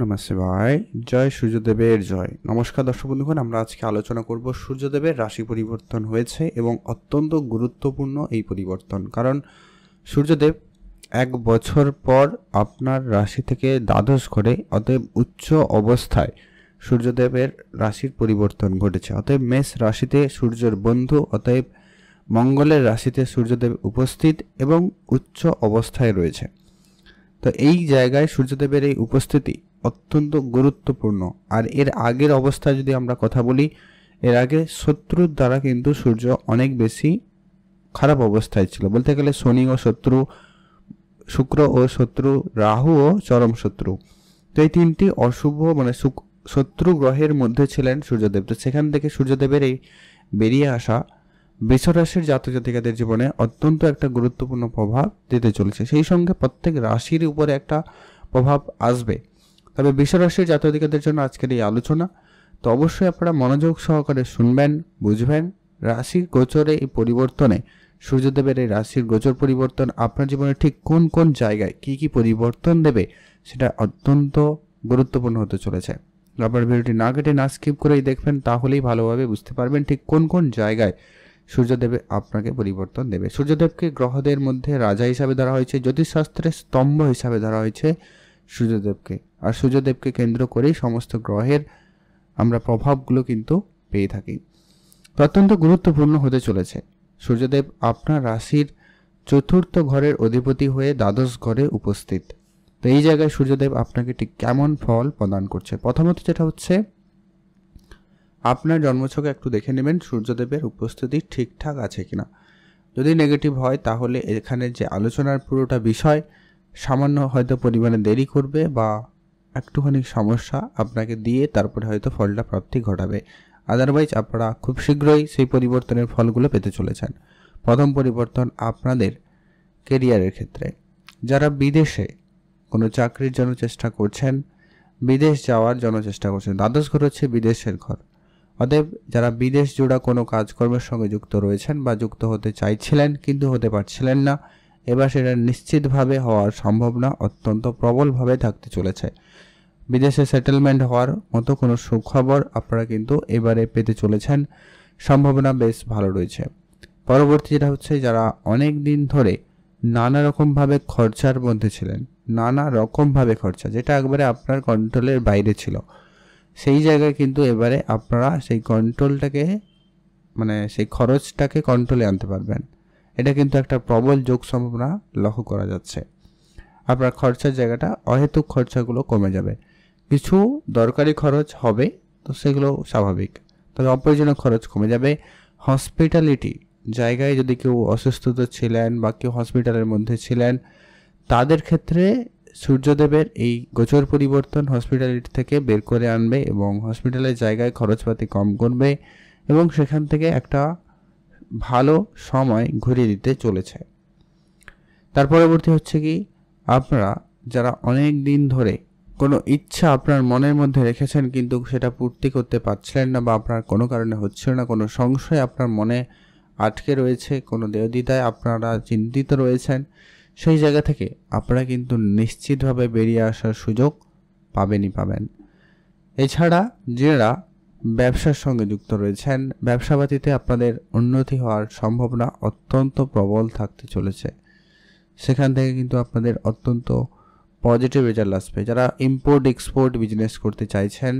নমঃ শিবায়। জয় সূর্যদেবের জয়। নমস্কার দর্শক বন্ধুগণ, আমরা আজকে আলোচনা করব সূর্যদেবের রাশি পরিবর্তন হয়েছে এবং অত্যন্ত গুরুত্বপূর্ণ এই পরিবর্তন, কারণ সূর্যদেব 1 বছর পর আপনার রাশি থেকে দ্বাদশ ঘরে, অতএব উচ্চ অবস্থায় সূর্যদেবের রাশির পরিবর্তন ঘটেছে। অতএব মেষ রাশিতে সূর্যের বন্ধু, অতএব মঙ্গলের রাশিতে সূর্যদেব উপস্থিত এবং উচ্চ অবস্থায় রয়েছে। তো এই জায়গায় সূর্যদেবের এই উপস্থিতি অত্যন্ত গুরুত্বপূর্ণ। আর এর আগের অবস্থা যদি আমরা কথা বলি, এর আগে শত্রুর দ্বারা কিন্তু সূর্য অনেক বেশি খারাপ অবস্থায় ছিল। বলতে গেলে শনি ও শত্রু, শুক্র ও শত্রু, রাহু ও চরম শত্রু, তো এই তিনটি অশুভ শত্রু গ্রহের মধ্যে ছিলেন সূর্যদেব। তো সেখান থেকে সূর্যদেবের এই বেরিয়ে আসা বৃষ রাশির জাতক জাতিকাদের জীবনে অত্যন্ত একটা গুরুত্বপূর্ণ প্রভাব দিতে চলেছে। সেই সঙ্গে প্রত্যেক রাশির উপরে একটা প্রভাব আসবে। তবে বৃষ রাশির জাতক জাতিকাদের জন্য আজকের এই আলোচনা, তো অবশ্যই আপনারা মনোযোগ সহকারে শুনবেন, বুঝবেন। রাশির গোচরে এই পরিবর্তনে, সূর্যদেবের এই রাশির গোচর পরিবর্তন আপনার জীবনে ঠিক কোন কোন জায়গায় কি কি পরিবর্তন দেবে, সেটা অত্যন্ত গুরুত্বপূর্ণ হতে চলেছে। আপনার ভিডিওটি না কেটে না স্কিপ করেই দেখবেন, তাহলেই ভালোভাবে বুঝতে পারবেন ঠিক কোন কোন জায়গায় সূর্যদেব আপনাকে পরিবর্তন দেবে। সূর্যদেবকে গ্রহদের মধ্যে রাজা হিসাবে ধরা হয়েছে, জ্যোতিষশাস্ত্রের স্তম্ভ হিসাবে ধরা হয়েছে সূর্যদেবকে। আর সূর্যদেবকে কেন্দ্র করেই সমস্ত গ্রহের আমরা প্রভাবগুলো কিন্তু পেয়ে থাকি। অত্যন্ত গুরুত্বপূর্ণ হতে চলেছে। সূর্যদেব আপনার রাশির চতুর্থ ঘরের অধিপতি হয়ে দ্বাদশ ঘরে উপস্থিত। তো এই জায়গায় সূর্যদেব আপনাকে ঠিক কেমন ফল প্রদান করছে, প্রথমত যেটা হচ্ছে, আপনার জন্মছকে একটু দেখে নেবেন সূর্যদেবের উপস্থিতি ঠিকঠাক আছে কিনা। যদি নেগেটিভ হয়, তাহলে এখানে যে আলোচনার পুরোটা বিষয় সামান্য হয়তো পরিমাণে দেরি করবে বা একটুখানি সমস্যা আপনাকে দিয়ে তারপরে হয়তো ফলটা প্রাপ্তি ঘটাবে। আদারওয়াইজ আপনারা খুব শীঘ্রই সেই পরিবর্তনের ফলগুলো পেতে চলেছেন। প্রথম পরিবর্তন আপনাদের কেরিয়ারের ক্ষেত্রে। যারা বিদেশে কোনো চাকরির জন্য চেষ্টা করছেন, বিদেশ যাওয়ার জন্য চেষ্টা করছেন, দ্বাদশ ঘর হচ্ছে বিদেশের ঘর। অতএব যারা বিদেশ জোড়া কোনো কাজকর্মের সঙ্গে যুক্ত রয়েছেন বা যুক্ত হতে চাইছিলেন কিন্তু হতে পারছিলেন না, এবার সেটা নিশ্চিতভাবে হওয়ার সম্ভাবনা অত্যন্ত প্রবলভাবে থাকতে চলেছে। বিদেশে সেটেলমেন্ট হওয়ার মতো কোনো সুখবর আপনারা কিন্তু এবারে পেতে চলেছেন, সম্ভাবনা বেশ ভালো রয়েছে। পরবর্তী যেটা হচ্ছে, যারা অনেক দিন ধরে নানা রকমভাবে খরচার মধ্যে ছিলেন, নানা রকমভাবে খরচা যেটা একবারে আপনার কন্ট্রোলের বাইরে ছিল, সেই জায়গায় কিন্তু এবারে আপনারা সেই কন্ট্রোলটাকে সেই খরচটাকে কন্ট্রোলে আনতে পারবেন। এটা কিন্তু একটা প্রবল যোগ সম্ভাবনা লক্ষ্য করা যাচ্ছে। আপনার খরচার জায়গাটা, অহেতুক খরচাগুলো কমে যাবে। কিছু দরকারি খরচ হবে, তো সেগুলো স্বাভাবিক, তবে অপ্রয়োজনীয় খরচ কমে যাবে। হসপিটালিটি জায়গায় যদি কেউ অসুস্থতা ছিলেন বা কেউ হসপিটালের মধ্যে ছিলেন, তাদের ক্ষেত্রে সূর্যদেবের এই গোচর পরিবর্তন হসপিটালিটি থেকে বের করে আনবে এবং হসপিটালের জায়গায় খরচপাতি কম করবে এবং সেখান থেকে একটা ভালো সময় ঘুরিয়ে দিতে চলেছে। তার পরবর্তী হচ্ছে কি, আপনারা যারা অনেক দিন ধরে কোনো ইচ্ছা আপনার মনের মধ্যে রেখেছেন কিন্তু সেটা পূর্তি করতে পারছিলেন না বা আপনার কোনো কারণে হচ্ছিল না, কোনো সংশয় আপনার মনে আটকে রয়েছে, কোনো দেহদ্বিধায় আপনারা চিন্তিত রয়েছেন, সেই জায়গা থেকে আপনারা কিন্তু নিশ্চিতভাবে বেরিয়ে আসার সুযোগ পাবেন। এছাড়া যারা ব্যবসার সঙ্গে যুক্ত রয়েছেন, ব্যবসাপাতিতে আপনাদের উন্নতি হওয়ার সম্ভাবনা অত্যন্ত প্রবল থাকতে চলেছে। সেখান থেকে কিন্তু আপনাদের অত্যন্ত পজিটিভ রেজাল্ট আসবে। যারা ইম্পোর্ট এক্সপোর্ট বিজনেস করতে চাইছেন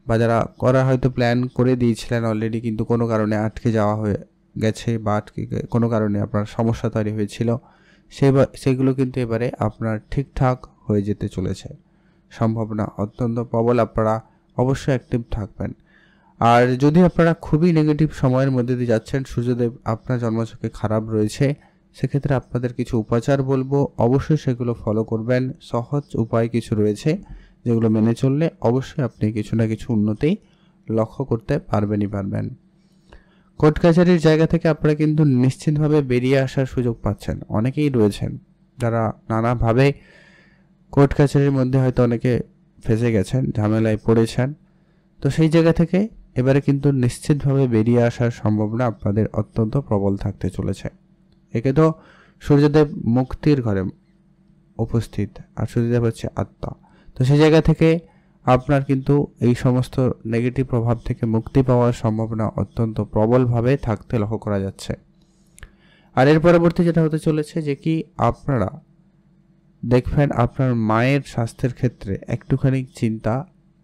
বা যারা করা হয়তো প্ল্যান করে দিয়েছিলেন অলরেডি, কিন্তু কোনো কারণে আটকে যাওয়া হয়ে গেছে বা কোনো কারণে আপনার সমস্যা তৈরি হয়েছিল, সেগুলো কিন্তু এবারে আপনার ঠিকঠাক হয়ে যেতে চলেছে। সম্ভাবনা অত্যন্ত প্রবল, আপনারা অবশ্যই অ্যাক্টিভ থাকবেন। আর যদি আপনারা খুবই নেগেটিভ সময়ের মধ্যে দিয়ে যাচ্ছেন, সূর্যদেব আপনার জন্মছকে খারাপ রয়েছে, সেক্ষেত্রে আপনাদের কিছু উপাচার বলবো, অবশ্যই সেগুলো ফলো করবেন। সহজ উপায় কিছু রয়েছে যেগুলো মেনে চললে অবশ্যই আপনি কিছু না কিছু উন্নতি লক্ষ্য করতে পারবেন। কোর্ট কাছারির জায়গা থেকে আপনারা কিন্তু নিশ্চিতভাবে বেরিয়ে আসার সুযোগ পাচ্ছেন। অনেকেই রয়েছেন যারা নানাভাবে কোর্ট কাছারির মধ্যে হয়তো অনেকে ফেঁসে গেছেন, ঝামেলায় পড়েছেন, তো সেই জায়গা থেকে এবারে কিন্তু নিশ্চিতভাবে বেরিয়ে আসার সম্ভাবনা আপনাদের অত্যন্ত প্রবল থাকতে চলেছে। একে তো সূর্যদেব মুক্তির ঘরে উপস্থিত, আর সূর্যদেব হচ্ছে আত্মা। তো তো সেই জায়গা থেকে আপনার কিন্তু এই সমস্ত নেগেটিভ প্রভাব থেকে মুক্তি পাওয়ার সম্ভাবনা অত্যন্ত প্রবলভাবে থাকতে লক্ষ্য করা যাচ্ছে। আর এর পরবর্তী যেটা হতে চলেছে যে কি আপনারা দেখবেন আপনার মায়ের স্বাস্থ্যের ক্ষেত্রে একটুখানি চিন্তা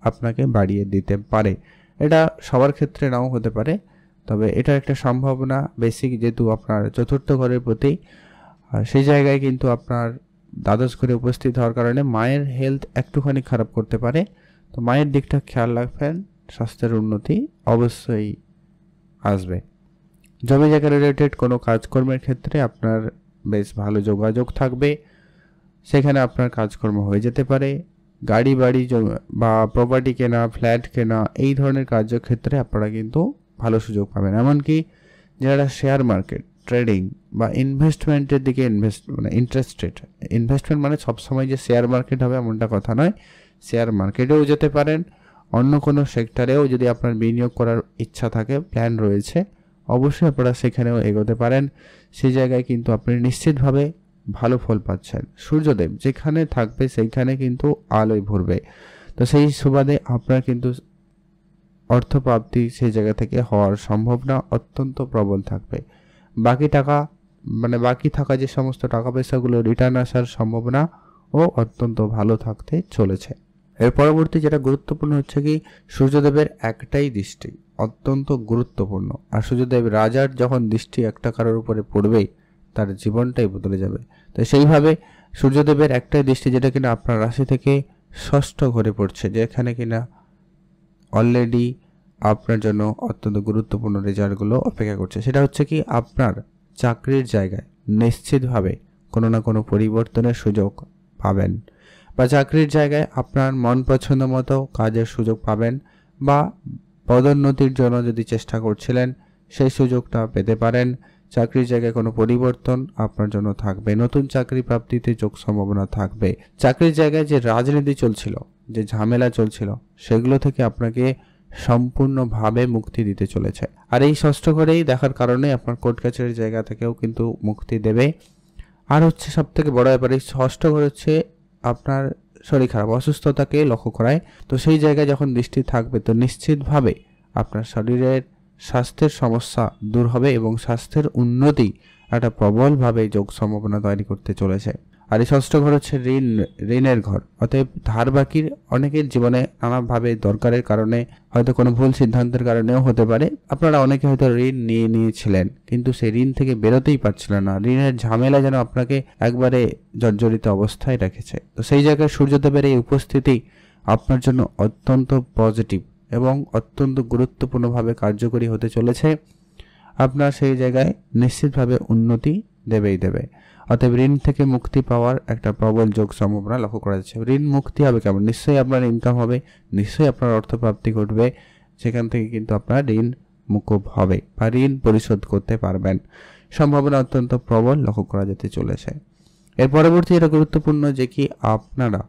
আপনাকে বাড়িয়ে দিতে পারে। এটা সবার ক্ষেত্রে নাও হতে পারে, তবে এটার একটা সম্ভাবনা বেশি, যেহেতু আপনার চতুর্থ ঘরের প্রতি সেই জায়গায় কিন্তু আপনার দ্বাদশ ঘরে উপস্থিত হওয়ার কারণে মায়ের হেলথ একটুখানি খারাপ করতে পারে। তো মায়ের দিকটা খেয়াল রাখবেন, স্বাস্থ্যের উন্নতি অবশ্যই আসবে। জমি জায়গা রিলেটেড কোনো কাজকর্মের ক্ষেত্রে আপনার বেশ ভালো যোগাযোগ থাকবে, সেখানে আপনার কাজকর্ম হয়ে যেতে পারে। গাড়ি বাড়ি বা প্রপার্টি কেনা, ফ্ল্যাট কেনা, এই ধরনের কার্যক্ষেত্রে আপনারা কিন্তু ভালো সুযোগ পাবেন। এমনকি যারা শেয়ার মার্কেট, ট্রেডিং বা ইনভেস্টমেন্টের দিকে ইন্টারেস্টেড, ইনভেস্টমেন্ট মানে সবসময় যে শেয়ার মার্কেট হবে এমনটা কথা নয়, শেয়ার মার্কেটেও যেতে পারেন। অন্য কোনো সেক্টরেও যদি আপনার বিনিয়োগ করার ইচ্ছা থাকে, প্ল্যান রয়েছে, অবশ্যই আপনারা সেখানেও এগোতে পারেন। সেই জায়গায় কিন্তু আপনি নিশ্চিতভাবে ভালো ফল পাচ্ছেন। সূর্যদেব যেখানে থাকবে সেইখানে কিন্তু আলোয় ভরবে। তো সেই সুবাদে আপনার কিন্তু অর্থপ্রাপ্তি সেই জায়গা থেকে হওয়ার সম্ভাবনা অত্যন্ত প্রবল থাকবে। বাকি থাকা যে সমস্ত টাকা পয়সাগুলো রিটার্ন আসার সম্ভাবনা ও অত্যন্ত ভালো থাকতে চলেছে। এর পরবর্তী যেটা গুরুত্বপূর্ণ হচ্ছে কি সূর্যদেবের একটাই দৃষ্টি অত্যন্ত গুরুত্বপূর্ণ। আর সূর্যদেব রাজার যখন দৃষ্টি একটা কারোর উপরে পড়বে তার জীবনটাই বদলে যাবে। তো সেইভাবে সূর্যদেবের একটাই দৃষ্টি যেটা কিনা আপনার রাশি থেকে ষষ্ঠ ঘরে পড়ছে, যেখানে কিনা অলরেডি আপনার জন্য অত্যন্ত গুরুত্বপূর্ণ রেজাল্টগুলো অপেক্ষা করছে। সেটা হচ্ছে কি আপনার চাকরির জায়গায় নিশ্চিতভাবে কোনো না কোনো পরিবর্তনের সুযোগ পাবেন, বা চাকরির জায়গায় আপনার মন পছন্দ মতো কাজের সুযোগ পাবেন, বা পদোন্নতির জন্য যদি চেষ্টা করছিলেন সেই সুযোগটা পেতে পারেন। চাকরির জায়গায় কোনো পরিবর্তন আপনার জন্য থাকবে, নতুন চাকরি প্রাপ্তিতে যোগ সম্ভাবনা থাকবে। চাকরির জায়গায় যে রাজনীতি চলছিল, যে ঝামেলা চলছিল, সেগুলো থেকে আপনাকে সম্পূর্ণভাবে মুক্তি দিতে চলেছে। আর এই ষষ্ঠ ঘরেই দেখার কারণে আপনার কোর্ট কাছারির জায়গা থেকেও কিন্তু মুক্তি দেবে। আর হচ্ছে সব থেকে বড় ব্যাপার, এই ষষ্ঠ ঘর হচ্ছে আপনার শরীর খারাপ, অসুস্থতাকে লক্ষ্য করায়। তো সেই জায়গায় যখন দৃষ্টি থাকবে তো নিশ্চিতভাবে আপনার শরীরের স্বাস্থ্যের সমস্যা দূর হবে এবং স্বাস্থ্যের উন্নতি একটা প্রবলভাবে যোগ সম্ভাবনা তৈরি করতে চলেছে। আর এই ষষ্ঠ ঘর হচ্ছে ঋণের ঘর, অতএব ধার বাকির অনেকের জীবনে নানাভাবে দরকারের কারণে, হয়তো কোনো ভুল সিদ্ধান্তের কারণেও হতে পারে, আপনারা অনেকে হয়তো ঋণ নিয়েছিলেন কিন্তু সেই ঋণ থেকে বেরোতেই পারছিলেন না। ঋণের ঝামেলা যেন আপনাকে একবারে জর্জরিত অবস্থায় রেখেছে। তো সেই জায়গায় সূর্যদেবের এই উপস্থিতি আপনার জন্য অত্যন্ত পজিটিভ এবং অত্যন্ত গুরুত্বপূর্ণভাবে কার্যকরী হতে চলেছে। আপনার সেই জায়গায় নিশ্চিতভাবে উন্নতি দেবেই দেবে। অতএব ঋণ থেকে মুক্তি পাওয়ার একটা প্রবল যোগ সম্ভাবনা লক্ষ্য করা যাচ্ছে। ঋণ মুক্তি হবে কেমন? নিশ্চয়ই আপনার ইনকাম হবে, নিশ্চয়ই আপনার অর্থপ্রাপ্তি ঘটবে, সেখান থেকে কিন্তু আপনার ঋণ মুকুব হবে বা ঋণ পরিশোধ করতে পারবেন, সম্ভাবনা অত্যন্ত প্রবল লক্ষ্য করা যেতে চলেছে। এর পরবর্তী এটা গুরুত্বপূর্ণ যে কি আপনারা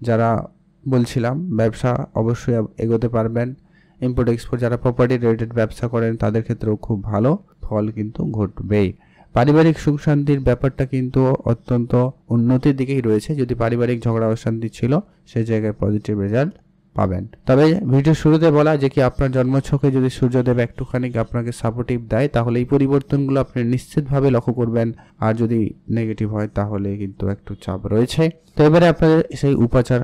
যারা বলছিলাম ব্যবসা অবশ্যই এগোতে পারবেন। ইম্পোর্ট এক্সপোর্ট যারা প্রপার্টি রিলেটেড ব্যবসা করেন তাদের ক্ষেত্রেও খুব ভালো ফল কিন্তু ঘটবেই। পারিবারিক সুখ শান্তির ব্যাপারটা কিন্তু অত্যন্ত উন্নতির দিকেই রয়েছে। যদি পারিবারিক ঝগড়া অশান্তি ছিল সেই জায়গায় পজিটিভ রেজাল্ট পাবেন। তবে ভিডিওর শুরুতে বলা যে কি আপনার জন্মছকে যদি সূর্যদেব একটুখানি আপনাকে সাপোর্টিভ দেয় তাহলে এই পরিবর্তনগুলো আপনি নিশ্চিতভাবে লক্ষ্য করবেন। আর যদি নেগেটিভ হয় তাহলে কিন্তু একটু চাপ রয়েছে। তো এবারে আপনাদের সেই উপাচার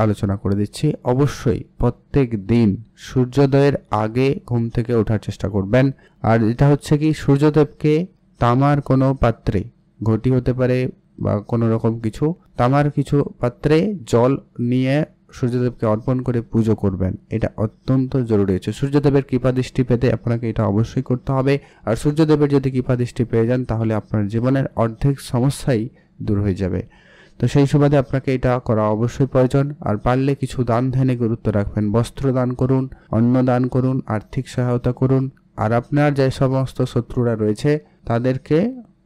আলোচনা করে দিচ্ছি। অবশ্যই প্রত্যেক দিন সূর্যোদয়ের আগে ঘুম থেকে ওঠার চেষ্টা করবেন। আর এটা হচ্ছে কি সূর্যদেবকে তামার কোনো পাত্রে, ঘটি হতে পারে বা কোনো রকম কিছু তামার কিছু পাত্রে জল নিয়ে সূর্যদেবকে অর্পণ করে পুজো করবেন। এটা অত্যন্ত জরুরি হচ্ছে। সূর্যদেবের কৃপা দৃষ্টি পেতে আপনাকে এটা অবশ্যই করতে হবে। আর সূর্যদেবের যদি কৃপা দৃষ্টি পেয়ে যান তাহলে আপনার জীবনের অর্ধেক সমস্যাই দূর হয়ে যাবে। তো সেই সুবাদে আপনাকে এটা করা অবশ্যই প্রয়োজন। আর পারলে কিছু দান ধ্যানে গুরুত্ব রাখবেন। বস্ত্র দান করুন, অন্ন দান করুন, আর্থিক সহায়তা করুন। আর আপনার যে সমস্ত শত্রুরা রয়েছে তাদেরকে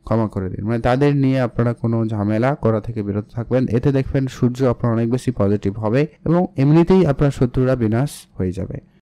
ক্ষমা করে দিন, মানে তাদের নিয়ে আপনারা কোনো ঝামেলা করা থেকে বিরত থাকবেন। এতে দেখবেন সূর্য আপনার অনেক বেশি পজিটিভ হবে এবং এমনিতেই আপনার শত্রুরা বিনাশ হয়ে যাবে।